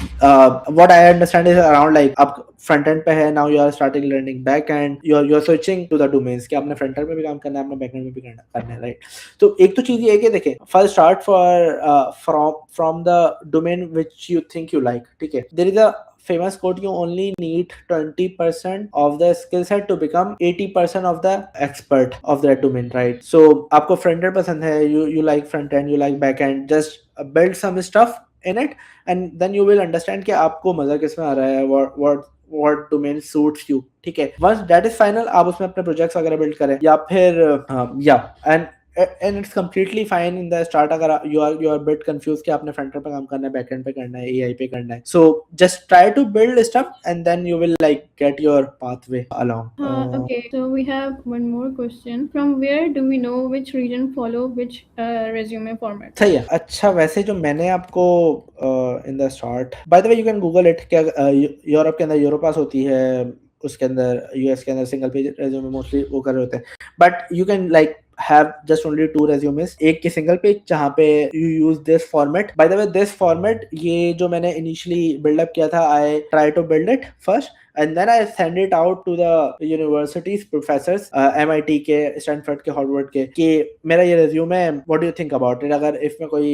what I understand is around like आप फ्रंट एंड पे है, now you are starting learning back end you are switching to the domains कि आपने front end में भी काम करना है, आपने बैक एंड में भी करना है, राइट? तो एक तो चीज ये है कि देखें, first start for from the domain which you think you like, ठीक है? There is a famous quote, you only need 20% of the skill set to become 80% of the expert of that domain, right? So आपको front end पसंद है, you like front end, you like back end, just build some stuff in it and then you will understand कि आपको मजा किसमें आ रहा है, what domain suits you, ठीक है? once that is final, आप उसमें अपने प्रोजेक्ट्स वगैरह बिल्ड करें या फिर या and it's completely fine in the start अगर यू आर बिट कंफ्यूज कि आपने फ्रंट एंड पे काम करना है, बैक एंड पे करना है, एआई पे करना है, so just try to build stuff and then you will like get your pathway along. Okay, so we have one more question. From where do we know which region follow which resume format? सही है. अच्छा, वैसे जो मैंने आपको इन the start, by the way you can Google it, क्या Europe के अंदर यूरोपास होती है, उसके अंदर यूएस के अंदर सिंगल पेज रेज्यूमे मोस्टली वो कर रहे होते हैं, but you can like have just only 2 resumes, एक की सिंगल पेज जहाँ पे you use this format. By the way, this format ये जो मैंने initially build up किया था, I try to build it first and then I send it out to the universities, professors, MIT के, Stanford के, Harvard के, कि मेरा ये resume है, what do you think about it? अगर इसमें कोई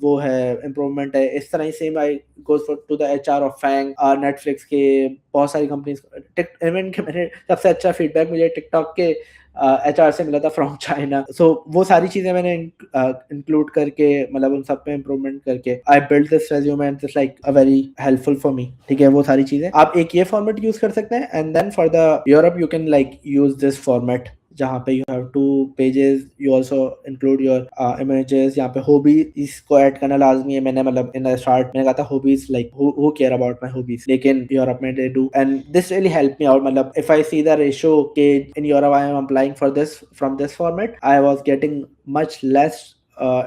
वो है इम्प्रूवमेंट है, इस तरह ही same I goes for to the HR of FAANG, Netflix के, बहुत सारी कंपनीज, इवन के मैंने सबसे अच्छा फीडबैक मुझे टिकटॉक के एचआर से मिला था फ्रॉम चाइना. सो वो सारी चीजें मैंने इंक्लूड करके, मतलब उन सब पे इम्प्रूवमेंट करके, I build this resume and this like a very helpful for me, ठीक है? वो सारी चीजें आप एक ये फॉर्मेट यूज कर सकते हैं and then for the Europe you can like use this format जहाँ पे you have 2 pages, you also include your images. यहाँ पे हॉबीज को ऐड करना लाजमी है. मैंने मतलब इन द स्टार्ट मैंने कहा था hobbies, like who care about my hobbies, लेकिन यूरोप में they do and this really help me out. मतलब if I see the ratio के in Europe I am applying for this from this format, I was getting much less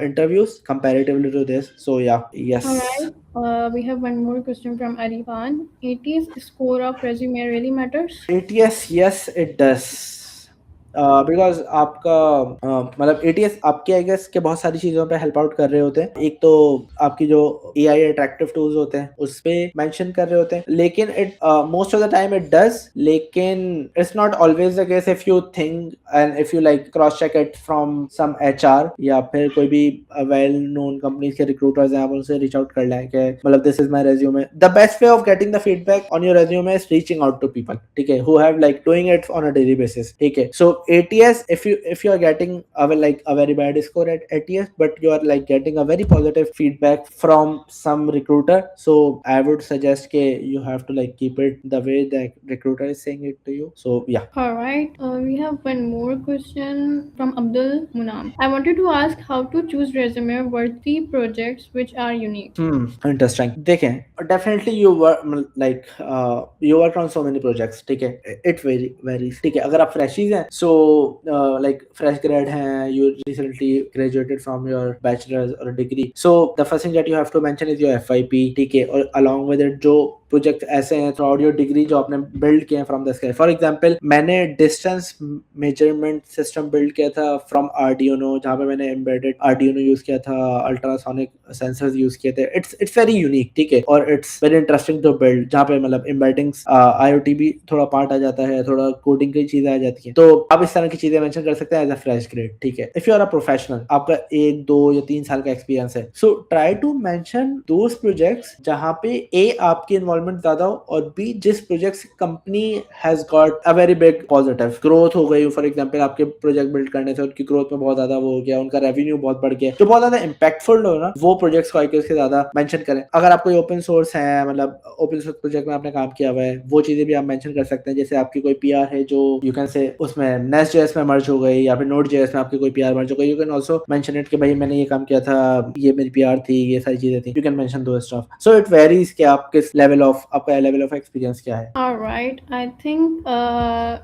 interviews comparatively to this. So yeah, yes. All right. We have one more question from Arivan. ATS score of resume really matters? ATS, yes it does. Because आपका मतलब ATS आपके I guess के बहुत सारी चीजों पे help out कर रहे होते हैं. एक तो आपकी जो एआई अट्रैक्टिव टूल्स होते हैं उस पे मेंशन कर रहे होते हैं, लेकिन it most of the time it does, लेकिन it's not always the case. If you think and if you like cross check it from some HR या फिर कोई भी वेल नोन कंपनीज के रिक्रूटर्स हैं, आप उनसे रीच आउट कर लें कि मतलब this is my resume. The best way of getting the feedback on your resume is reaching out to people, ठीक है, who have like doing it on a daily basis, ठीक है? सो ATS, if you are getting a very bad score at ATS, but you are like getting a very positive feedback from some recruiter, so I would suggest that you have to like keep it the way the recruiter is saying it to you. So yeah. All right. We have one more question from Abdul Munam. I wanted to ask how to choose resume worthy projects which are unique. Interesting. देखें, definitely you work like you work on so many projects, ठीक है? It varies, ठीक है? अगर आप freshies हैं, so like fresh grad हैं, you recently graduated from your bachelor's or degree, so the first thing that you have to mention is your FYP, ठीक है? और along with it जो प्रोजेक्ट ऐसे हैं थ्रू आउट योर डिग्री जो आपने build किए हैं from the scratch. For example, मैंने डिस्टेंस मेजरमेंट सिस्टम बिल्ड किया था फ्रॉम आर्डिनो, जहाँ पे मैंने एम्बेडेड आर्डिनो यूज किया था, अल्ट्रासोनिक सेंसर्स यूज किए थे. इट्स वेरी यूनिक, ठीक है? और it's very interesting to build, जहाँ पे मतलब एम्बेडिंग्स, IoT भी थोड़ा पार्ट आ जाता है, थोड़ा कोडिंग की चीजें आ जाती है. तो आप इस तरह की चीजें मेंशन कर सकते हैं एज अ फ्रेश ग्रेड, ठीक है? If you are a professional, आपका 1, 2 या 3 साल का एक्सपीरियंस है, so try to mention those projects जहाँ पे ए आपकी इन्वॉल्वमेंट ज्यादा हो और बी जिस प्रोजेक्ट से company has got a very big positive growth हो गई. फॉर एग्जांपल, आपके प्रोजेक्ट बिल्ड करने से उनकी ग्रोथ में बहुत ज्यादा वो हो गया, उनका रेवेन्यू बहुत बढ़ गया, जो बहुत ज्यादा इंपैक्टफुल हो ना, वो प्रोजेक्ट्स को आके उसके ज्यादा मेंशन करें. अगर आप कोई ओपन सोर्स है, मतलब ओपन सोर्स प्रोजेक्ट में आपने काम किया हुआ है, वो चीजें भी आप मेंशन कर सकते हैं. जैसे आपकी कोई पीआर है जो यू कैन से उसमें नेस्ट.js में मर्ज हो गई या फिर नोड.js में आपकी कोई पीआर मर्ज हो गई, you can also mention it कि भाई मैंने ये काम किया था, ये मेरी पीआर थी, ये सारी चीजें थी. यू कैन मेंशन दो स्टफ. सो इट वेरीज कि आप किस लेवल ऑफ, आपका लेवल ऑफ एक्सपीरियंस क्या है. All right. I think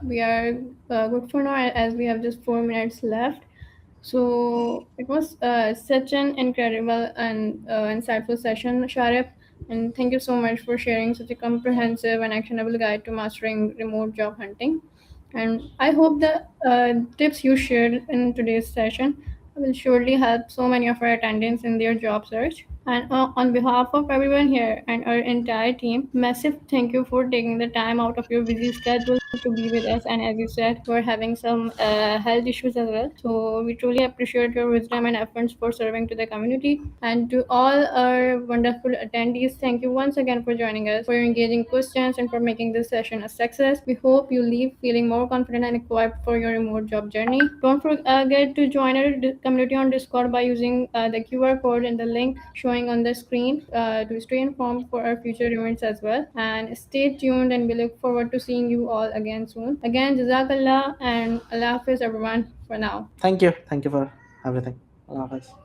we are good for now as we have just 4 minutes left. So it was such an incredible and insightful session, Sharif. And thank you so much for sharing such a comprehensive and actionable guide to mastering remote job hunting. And I hope the tips you shared in today's session will surely help so many of our attendants in their job search. And on behalf of everyone here and our entire team, massive thank you for taking the time out of your busy schedule to be with us. And as you said, we're having some health issues as well. So we truly appreciate your wisdom and efforts for serving to the community. And to all our wonderful attendees, thank you once again for joining us, for your engaging questions, and for making this session a success. We hope you leave feeling more confident and equipped for your remote job journey. Don't forget to join our community on Discord by using the QR code in the link showing on the screen to stay informed for our future events as well. And stay tuned, and we look forward to seeing you all again soon. Again, Jazakallah and Allah Hafiz everyone for now. Thank you for everything. Allah Hafiz.